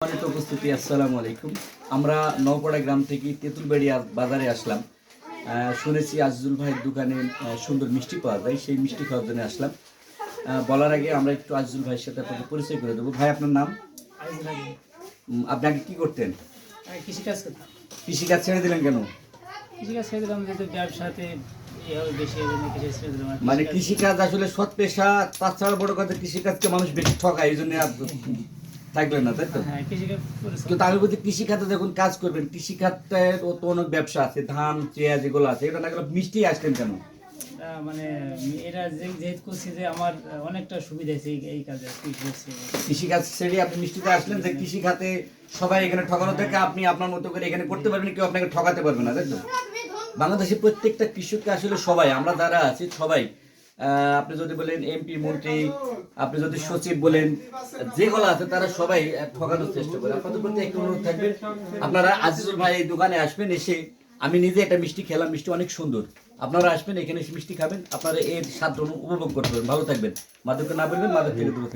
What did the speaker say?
সম্মানিত উপস্থিতি, আসসালামু আলাইকুম। আমরা নওপাড়া গ্রাম থেকে তেঁতুলবাড়ি বাজারে আসলাম। শুনেছি আজিজুল ভাইয়ের দোকানে সুন্দর মিষ্টি পাওয়া যায়, সেই মিষ্টি খাওয়ার জন্য আসলাম। বলার আগে আমরা একটু আজিজুল ভাইয়ের সাথে আপনাকে পরিচয় করে দেবো। ভাই, আপনার নাম? আপনি আগে কি করতেন? কৃষিকাজ করতাম। কৃষিকাজ ছেড়ে দিলেন কেন? কৃষিকাজ ছেড়ে দিলাম যেহেতু ব্যবসাতে হবে বেশি, এই জন্য কৃষি ছেড়ে দিলাম। আর মানে কৃষিকাজ আসলে সৎ পেশা, তাছাড়া বড় কথা কৃষিকাজকে মানুষ বেশি ঠকায়, এই জন্য আর থাকলেন না, তাই তো? হ্যাঁ, কৃষিকাজ করেছিলাম। কিন্তু আমি বলছি কৃষিখাতে যখন কাজ করবেন, কৃষিখাতের তো অনেক ব্যবসা আছে, ধান চেয়া যেগুলো আছে, এটা না গেলে মিষ্টি আসলেন কেন? মানে এটা যেহেতু করছি যে আমার অনেকটা সুবিধা হয়েছে এই কাজে কৃষি করছি। কৃষিকাজ ছেড়ে আপনি মিষ্টিতে আসলেন, যে কৃষিখাতে সবাই এখানে ঠকানো থেকে আপনি আপনার মতো করে এখানে করতে পারবেন, কেউ আপনাকে ঠকাতে পারবে না, তাই তো? বাংলাদেশের প্রত্যেকটা কৃষককে আসলে সবাই, আমরা যারা আছি সবাই, আপনি যদি বলেন এমপি মন্ত্রী, আপনি যদি সচিব বলেন, যেগুলো আছে তারা সবাই ঠকানোর চেষ্টা করে। আপনাদের প্রতি একটু অনুরোধ থাকবে, আপনারা আজিজুল ভাই এই দোকানে আসবেন, এসে আমি নিজে একটা মিষ্টি খেলাম, মিষ্টি অনেক সুন্দর। আপনারা আসবেন, এখানে এসে মিষ্টি খাবেন, আপনারা এর স্বাদ উপভোগ করতে পারবেন। ভালো থাকবেন, মাদককে না বলবেন, মাদক থেকে দূরে থাকবেন।